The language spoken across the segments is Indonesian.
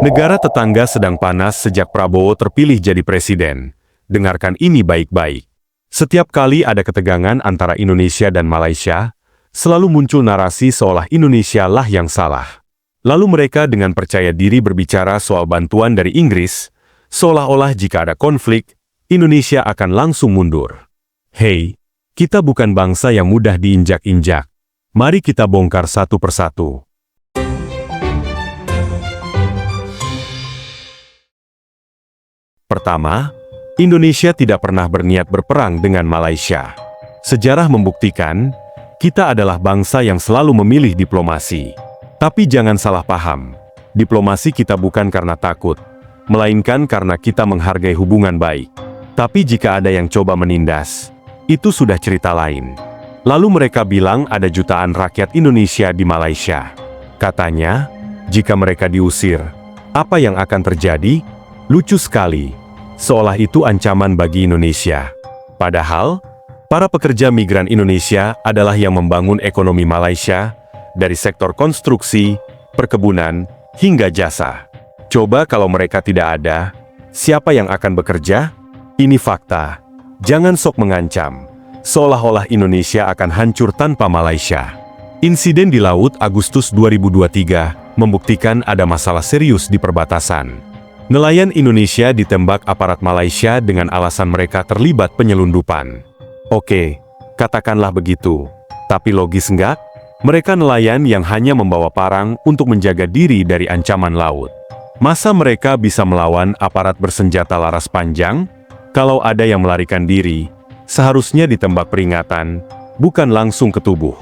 Negara tetangga sedang panas sejak Prabowo terpilih jadi presiden. Dengarkan ini baik-baik. Setiap kali ada ketegangan antara Indonesia dan Malaysia, selalu muncul narasi seolah Indonesia lah yang salah. Lalu mereka dengan percaya diri berbicara soal bantuan dari Inggris, seolah-olah jika ada konflik, Indonesia akan langsung mundur. Hei, kita bukan bangsa yang mudah diinjak-injak. Mari kita bongkar satu persatu. Pertama, Indonesia tidak pernah berniat berperang dengan Malaysia. Sejarah membuktikan, kita adalah bangsa yang selalu memilih diplomasi. Tapi jangan salah paham, diplomasi kita bukan karena takut, melainkan karena kita menghargai hubungan baik. Tapi jika ada yang coba menindas, itu sudah cerita lain. Lalu mereka bilang ada jutaan rakyat Indonesia di Malaysia. Katanya, jika mereka diusir, apa yang akan terjadi? Lucu sekali, seolah itu ancaman bagi Indonesia. Padahal, para pekerja migran Indonesia adalah yang membangun ekonomi Malaysia, dari sektor konstruksi, perkebunan, hingga jasa. Coba kalau mereka tidak ada, siapa yang akan bekerja? Ini fakta. Jangan sok mengancam, seolah-olah Indonesia akan hancur tanpa Malaysia. Insiden di laut Agustus 2023 membuktikan ada masalah serius di perbatasan. Nelayan Indonesia ditembak aparat Malaysia dengan alasan mereka terlibat penyelundupan. Oke, katakanlah begitu. Tapi logis enggak? Mereka nelayan yang hanya membawa parang untuk menjaga diri dari ancaman laut. Masa mereka bisa melawan aparat bersenjata laras panjang? Kalau ada yang melarikan diri, seharusnya ditembak peringatan, bukan langsung ke tubuh.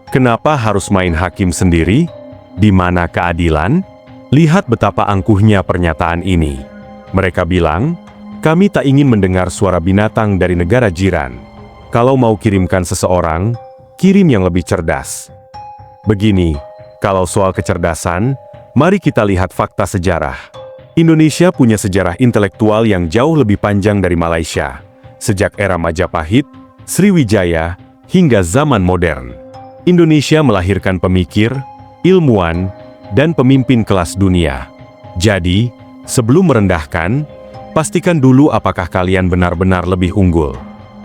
Kenapa harus main hakim sendiri? Di mana keadilan? Lihat betapa angkuhnya pernyataan ini. Mereka bilang, kami tak ingin mendengar suara binatang dari negara jiran. Kalau mau kirimkan seseorang, kirim yang lebih cerdas. Begini, kalau soal kecerdasan, mari kita lihat fakta sejarah. Indonesia punya sejarah intelektual yang jauh lebih panjang dari Malaysia, sejak era Majapahit, Sriwijaya, hingga zaman modern. Indonesia melahirkan pemikir, ilmuwan, dan pemimpin kelas dunia. Jadi, sebelum merendahkan, pastikan dulu apakah kalian benar-benar lebih unggul.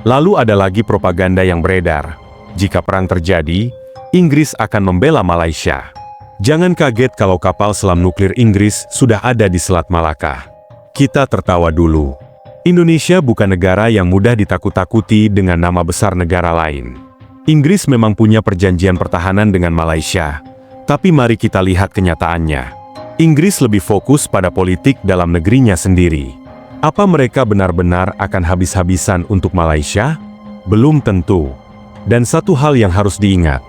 Lalu ada lagi propaganda yang beredar. Jika perang terjadi, Inggris akan membela Malaysia. Jangan kaget kalau kapal selam nuklir Inggris sudah ada di Selat Malaka. Kita tertawa dulu. Indonesia bukan negara yang mudah ditakut-takuti dengan nama besar negara lain. Inggris memang punya perjanjian pertahanan dengan Malaysia. Tapi mari kita lihat kenyataannya. Inggris lebih fokus pada politik dalam negerinya sendiri. Apa mereka benar-benar akan habis-habisan untuk Malaysia? Belum tentu. Dan satu hal yang harus diingat,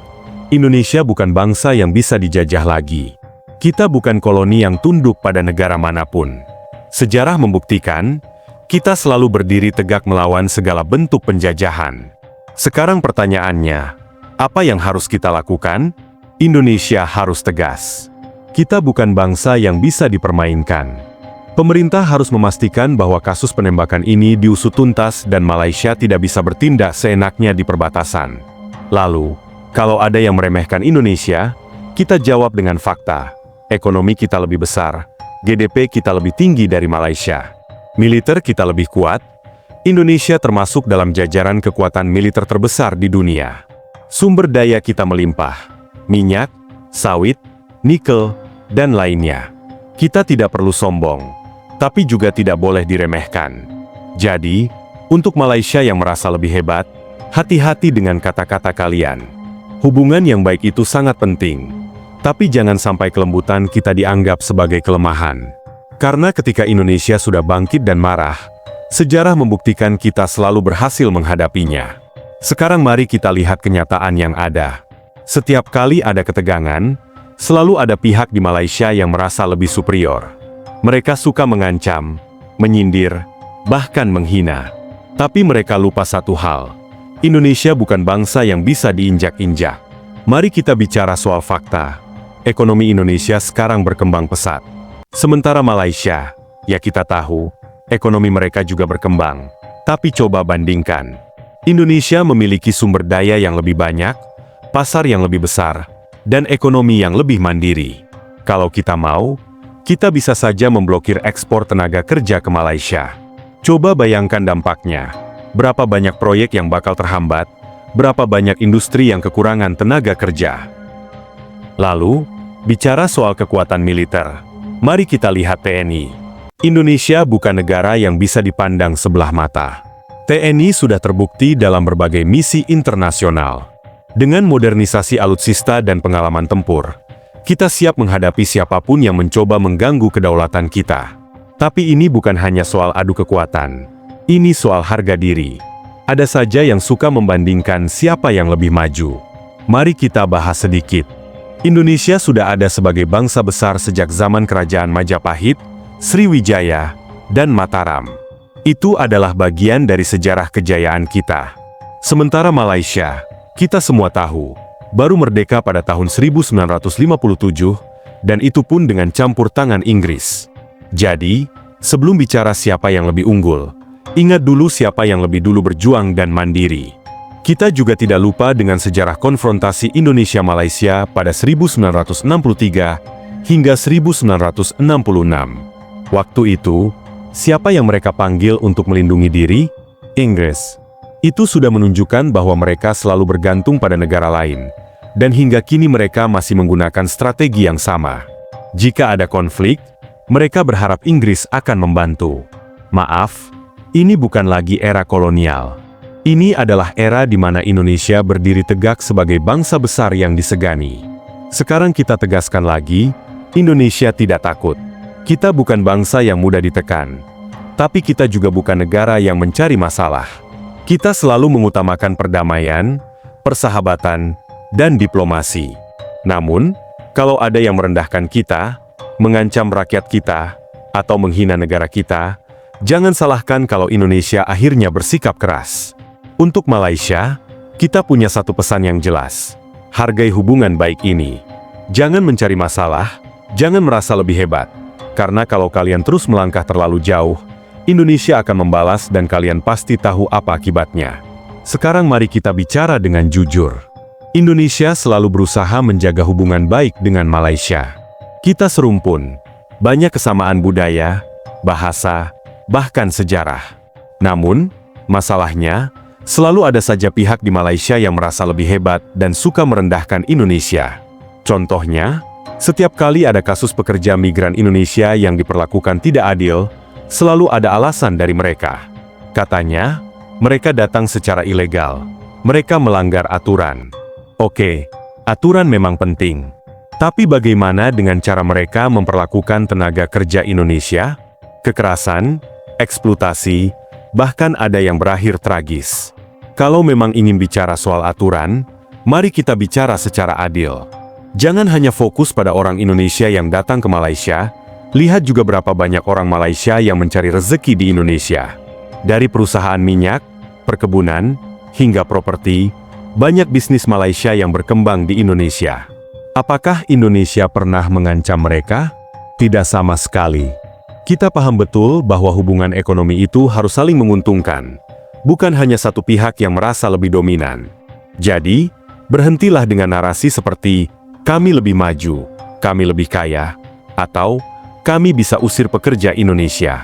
Indonesia bukan bangsa yang bisa dijajah lagi. Kita bukan koloni yang tunduk pada negara manapun. Sejarah membuktikan, kita selalu berdiri tegak melawan segala bentuk penjajahan. Sekarang pertanyaannya, apa yang harus kita lakukan? Indonesia harus tegas. Kita bukan bangsa yang bisa dipermainkan. Pemerintah harus memastikan bahwa kasus penembakan ini diusut tuntas dan Malaysia tidak bisa bertindak seenaknya di perbatasan. Lalu, kalau ada yang meremehkan Indonesia, kita jawab dengan fakta. Ekonomi kita lebih besar, GDP kita lebih tinggi dari Malaysia. Militer kita lebih kuat, Indonesia termasuk dalam jajaran kekuatan militer terbesar di dunia. Sumber daya kita melimpah, minyak, sawit, nikel, dan lainnya. Kita tidak perlu sombong, tapi juga tidak boleh diremehkan. Jadi, untuk Malaysia yang merasa lebih hebat, hati-hati dengan kata-kata kalian. Hubungan yang baik itu sangat penting, tapi jangan sampai kelembutan kita dianggap sebagai kelemahan. Karena ketika Indonesia sudah bangkit dan marah, sejarah membuktikan kita selalu berhasil menghadapinya. Sekarang mari kita lihat kenyataan yang ada. Setiap kali ada ketegangan, selalu ada pihak di Malaysia yang merasa lebih superior. Mereka suka mengancam, menyindir, bahkan menghina. Tapi mereka lupa satu hal. Indonesia bukan bangsa yang bisa diinjak-injak. Mari kita bicara soal fakta. Ekonomi Indonesia sekarang berkembang pesat. Sementara Malaysia, ya kita tahu, ekonomi mereka juga berkembang. Tapi coba bandingkan. Indonesia memiliki sumber daya yang lebih banyak, pasar yang lebih besar, dan ekonomi yang lebih mandiri. Kalau kita mau, kita bisa saja memblokir ekspor tenaga kerja ke Malaysia. Coba bayangkan dampaknya. Berapa banyak proyek yang bakal terhambat, berapa banyak industri yang kekurangan tenaga kerja. Lalu, bicara soal kekuatan militer, mari kita lihat TNI. Indonesia bukan negara yang bisa dipandang sebelah mata. TNI sudah terbukti dalam berbagai misi internasional. Dengan modernisasi alutsista dan pengalaman tempur, kita siap menghadapi siapapun yang mencoba mengganggu kedaulatan kita. Tapi ini bukan hanya soal adu kekuatan. Ini soal harga diri. Ada saja yang suka membandingkan siapa yang lebih maju. Mari kita bahas sedikit. Indonesia sudah ada sebagai bangsa besar sejak zaman Kerajaan Majapahit, Sriwijaya, dan Mataram. Itu adalah bagian dari sejarah kejayaan kita. Sementara Malaysia, kita semua tahu, baru merdeka pada tahun 1957, dan itu pun dengan campur tangan Inggris. Jadi, sebelum bicara siapa yang lebih unggul, ingat dulu siapa yang lebih dulu berjuang dan mandiri. Kita juga tidak lupa dengan sejarah konfrontasi Indonesia-Malaysia pada 1963 hingga 1966. Waktu itu, siapa yang mereka panggil untuk melindungi diri? Inggris. Itu sudah menunjukkan bahwa mereka selalu bergantung pada negara lain, dan hingga kini mereka masih menggunakan strategi yang sama. Jika ada konflik, mereka berharap Inggris akan membantu. Maaf, ini bukan lagi era kolonial. Ini adalah era di mana Indonesia berdiri tegak sebagai bangsa besar yang disegani. Sekarang kita tegaskan lagi, Indonesia tidak takut. Kita bukan bangsa yang mudah ditekan. Tapi kita juga bukan negara yang mencari masalah. Kita selalu mengutamakan perdamaian, persahabatan, dan diplomasi. Namun, kalau ada yang merendahkan kita, mengancam rakyat kita, atau menghina negara kita, jangan salahkan kalau Indonesia akhirnya bersikap keras. Untuk Malaysia, kita punya satu pesan yang jelas. Hargai hubungan baik ini. Jangan mencari masalah, jangan merasa lebih hebat. Karena kalau kalian terus melangkah terlalu jauh, Indonesia akan membalas dan kalian pasti tahu apa akibatnya. Sekarang mari kita bicara dengan jujur. Indonesia selalu berusaha menjaga hubungan baik dengan Malaysia. Kita serumpun, banyak kesamaan budaya, bahasa, bahkan sejarah. Namun, masalahnya, selalu ada saja pihak di Malaysia yang merasa lebih hebat dan suka merendahkan Indonesia. Contohnya, setiap kali ada kasus pekerja migran Indonesia yang diperlakukan tidak adil, selalu ada alasan dari mereka. Katanya, mereka datang secara ilegal. Mereka melanggar aturan. Oke, aturan memang penting. Tapi bagaimana dengan cara mereka memperlakukan tenaga kerja Indonesia? Kekerasan, eksploitasi, bahkan ada yang berakhir tragis. Kalau memang ingin bicara soal aturan, mari kita bicara secara adil. Jangan hanya fokus pada orang Indonesia yang datang ke Malaysia, lihat juga berapa banyak orang Malaysia yang mencari rezeki di Indonesia. Dari perusahaan minyak, perkebunan, hingga properti, banyak bisnis Malaysia yang berkembang di Indonesia. Apakah Indonesia pernah mengancam mereka? Tidak sama sekali. Kita paham betul bahwa hubungan ekonomi itu harus saling menguntungkan, bukan hanya satu pihak yang merasa lebih dominan. Jadi, berhentilah dengan narasi seperti, kami lebih maju, kami lebih kaya, atau kami bisa usir pekerja Indonesia.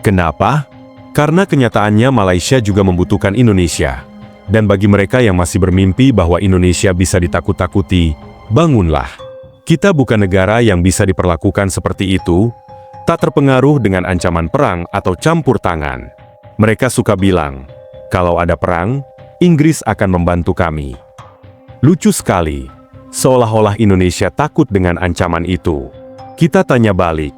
Kenapa? Karena kenyataannya Malaysia juga membutuhkan Indonesia. Dan bagi mereka yang masih bermimpi bahwa Indonesia bisa ditakut-takuti, bangunlah. Kita bukan negara yang bisa diperlakukan seperti itu, tak terpengaruh dengan ancaman perang atau campur tangan. Mereka suka bilang, kalau ada perang, Inggris akan membantu kami. Lucu sekali. Seolah-olah Indonesia takut dengan ancaman itu. Kita tanya balik,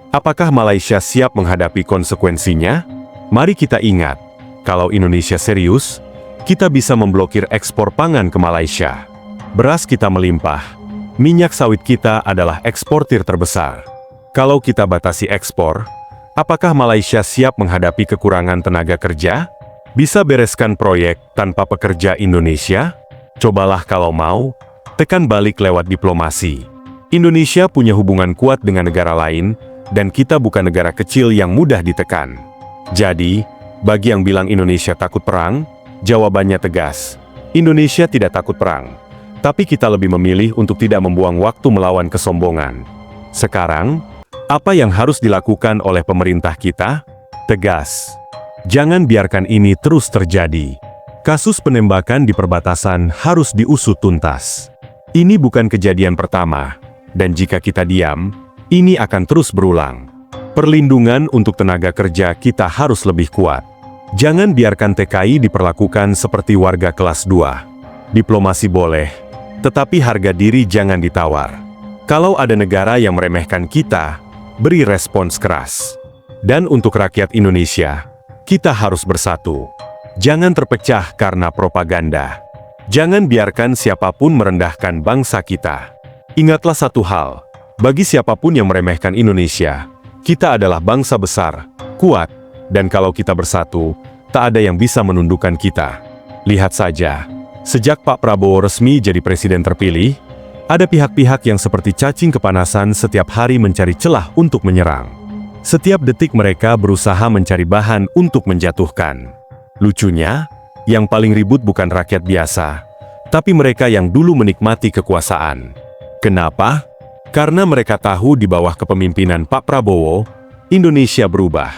apakah Malaysia siap menghadapi konsekuensinya? Mari kita ingat, kalau Indonesia serius, kita bisa memblokir ekspor pangan ke Malaysia. Beras kita melimpah, minyak sawit kita adalah eksportir terbesar. Kalau kita batasi ekspor, apakah Malaysia siap menghadapi kekurangan tenaga kerja? Bisa bereskan proyek tanpa pekerja Indonesia? Cobalah kalau mau, tekan balik lewat diplomasi. Indonesia punya hubungan kuat dengan negara lain, dan kita bukan negara kecil yang mudah ditekan. Jadi, bagi yang bilang Indonesia takut perang, jawabannya tegas. Indonesia tidak takut perang, tapi kita lebih memilih untuk tidak membuang waktu melawan kesombongan. Sekarang, Apa yang harus dilakukan oleh pemerintah kita? Tegas. Jangan biarkan ini terus terjadi. Kasus penembakan di perbatasan harus diusut tuntas. Ini bukan kejadian pertama, dan jika kita diam, ini akan terus berulang. Perlindungan untuk tenaga kerja kita harus lebih kuat. Jangan biarkan TKI diperlakukan seperti warga kelas 2. Diplomasi boleh, tetapi harga diri jangan ditawar. Kalau ada negara yang meremehkan kita, beri respons keras. Dan untuk rakyat Indonesia, kita harus bersatu. Jangan terpecah karena propaganda. Jangan biarkan siapapun merendahkan bangsa kita. Ingatlah satu hal, bagi siapapun yang meremehkan Indonesia, kita adalah bangsa besar, kuat, dan kalau kita bersatu, tak ada yang bisa menundukkan kita. Lihat saja, sejak Pak Prabowo resmi jadi presiden terpilih, ada pihak-pihak yang seperti cacing kepanasan setiap hari mencari celah untuk menyerang. Setiap detik mereka berusaha mencari bahan untuk menjatuhkan. Lucunya, yang paling ribut bukan rakyat biasa, tapi mereka yang dulu menikmati kekuasaan. Kenapa? Karena mereka tahu di bawah kepemimpinan Pak Prabowo, Indonesia berubah.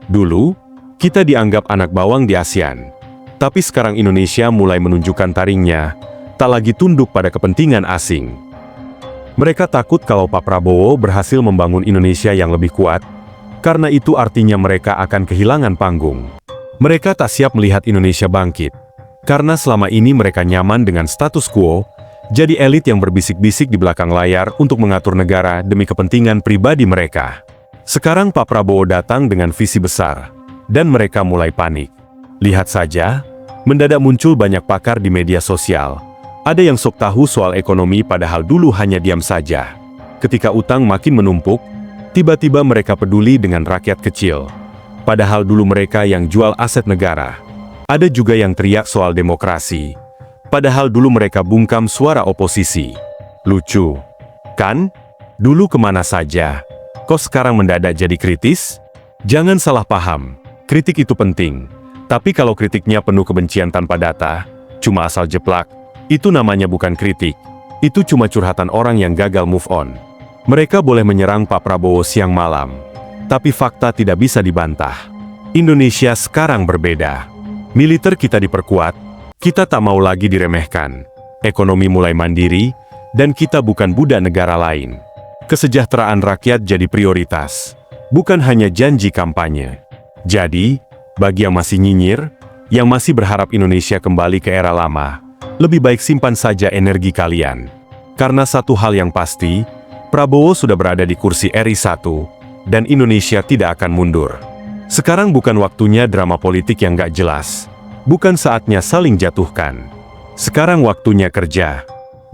Dulu, kita dianggap anak bawang di ASEAN. Tapi sekarang Indonesia mulai menunjukkan taringnya, tak lagi tunduk pada kepentingan asing. Mereka takut kalau Pak Prabowo berhasil membangun Indonesia yang lebih kuat, karena itu artinya mereka akan kehilangan panggung. Mereka tak siap melihat Indonesia bangkit, karena selama ini mereka nyaman dengan status quo, jadi elit yang berbisik-bisik di belakang layar untuk mengatur negara demi kepentingan pribadi mereka. Sekarang Pak Prabowo datang dengan visi besar, dan mereka mulai panik. Lihat saja, mendadak muncul banyak pakar di media sosial. Ada yang sok tahu soal ekonomi padahal dulu hanya diam saja. Ketika utang makin menumpuk, tiba-tiba mereka peduli dengan rakyat kecil. Padahal dulu mereka yang jual aset negara. Ada juga yang teriak soal demokrasi. Padahal dulu mereka bungkam suara oposisi. Lucu, kan? Dulu kemana saja? Kok sekarang mendadak jadi kritis? Jangan salah paham, kritik itu penting. Tapi kalau kritiknya penuh kebencian tanpa data, cuma asal jeplak, itu namanya bukan kritik. Itu cuma curhatan orang yang gagal move on. Mereka boleh menyerang Pak Prabowo siang malam, tapi fakta tidak bisa dibantah. Indonesia sekarang berbeda. Militer kita diperkuat, kita tak mau lagi diremehkan. Ekonomi mulai mandiri, dan kita bukan budak negara lain. Kesejahteraan rakyat jadi prioritas, bukan hanya janji kampanye. Jadi, bagi yang masih nyinyir, yang masih berharap Indonesia kembali ke era lama, lebih baik simpan saja energi kalian. Karena satu hal yang pasti, Prabowo sudah berada di kursi RI 1, dan Indonesia tidak akan mundur. Sekarang bukan waktunya drama politik yang gak jelas. Bukan saatnya saling jatuhkan. Sekarang waktunya kerja.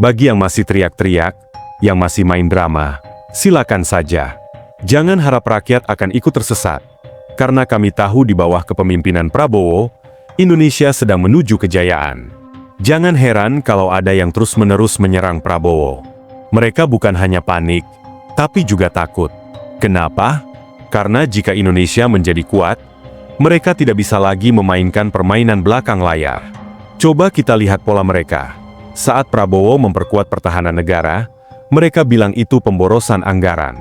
Bagi yang masih teriak-teriak, yang masih main drama, silakan saja. Jangan harap rakyat akan ikut tersesat. Karena kami tahu di bawah kepemimpinan Prabowo, Indonesia sedang menuju kejayaan. Jangan heran kalau ada yang terus-menerus menyerang Prabowo. Mereka bukan hanya panik, tapi juga takut. Kenapa? Karena jika Indonesia menjadi kuat, mereka tidak bisa lagi memainkan permainan belakang layar. Coba kita lihat pola mereka. Saat Prabowo memperkuat pertahanan negara, mereka bilang itu pemborosan anggaran.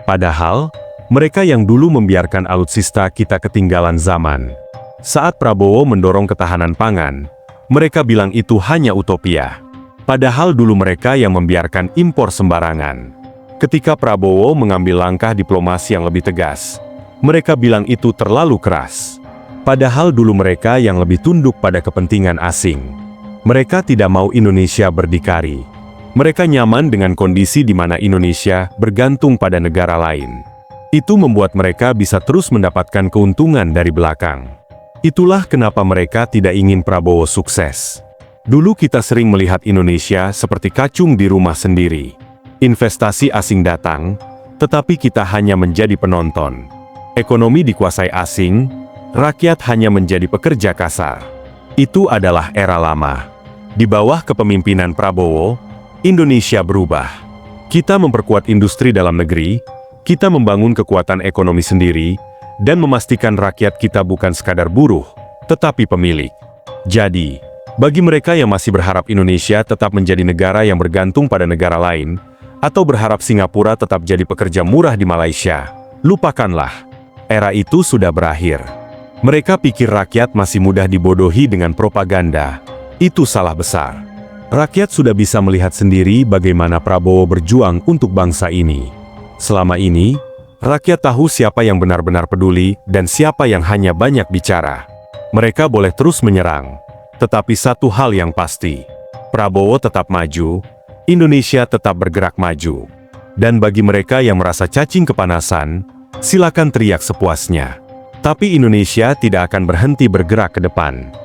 Padahal, mereka yang dulu membiarkan alutsista kita ketinggalan zaman. Saat Prabowo mendorong ketahanan pangan, mereka bilang itu hanya utopia. Padahal dulu mereka yang membiarkan impor sembarangan. Ketika Prabowo mengambil langkah diplomasi yang lebih tegas, mereka bilang itu terlalu keras. Padahal dulu mereka yang lebih tunduk pada kepentingan asing. Mereka tidak mau Indonesia berdikari. Mereka nyaman dengan kondisi di mana Indonesia bergantung pada negara lain. Itu membuat mereka bisa terus mendapatkan keuntungan dari belakang. Itulah kenapa mereka tidak ingin Prabowo sukses. Dulu kita sering melihat Indonesia seperti kacung di rumah sendiri. Investasi asing datang, tetapi kita hanya menjadi penonton. Ekonomi dikuasai asing, rakyat hanya menjadi pekerja kasar. Itu adalah era lama. Di bawah kepemimpinan Prabowo, Indonesia berubah. Kita memperkuat industri dalam negeri, kita membangun kekuatan ekonomi sendiri, dan memastikan rakyat kita bukan sekadar buruh, tetapi pemilik. Jadi, bagi mereka yang masih berharap Indonesia tetap menjadi negara yang bergantung pada negara lain, Atau berharap Singapura tetap jadi pekerja murah di Malaysia? Lupakanlah. Era itu sudah berakhir. Mereka pikir rakyat masih mudah dibodohi dengan propaganda. Itu salah besar. Rakyat sudah bisa melihat sendiri bagaimana Prabowo berjuang untuk bangsa ini. Selama ini, rakyat tahu siapa yang benar-benar peduli dan siapa yang hanya banyak bicara. Mereka boleh terus menyerang, tetapi satu hal yang pasti, Prabowo tetap maju, Indonesia tetap bergerak maju. Dan bagi mereka yang merasa cacing kepanasan, silakan teriak sepuasnya. Tapi Indonesia tidak akan berhenti bergerak ke depan.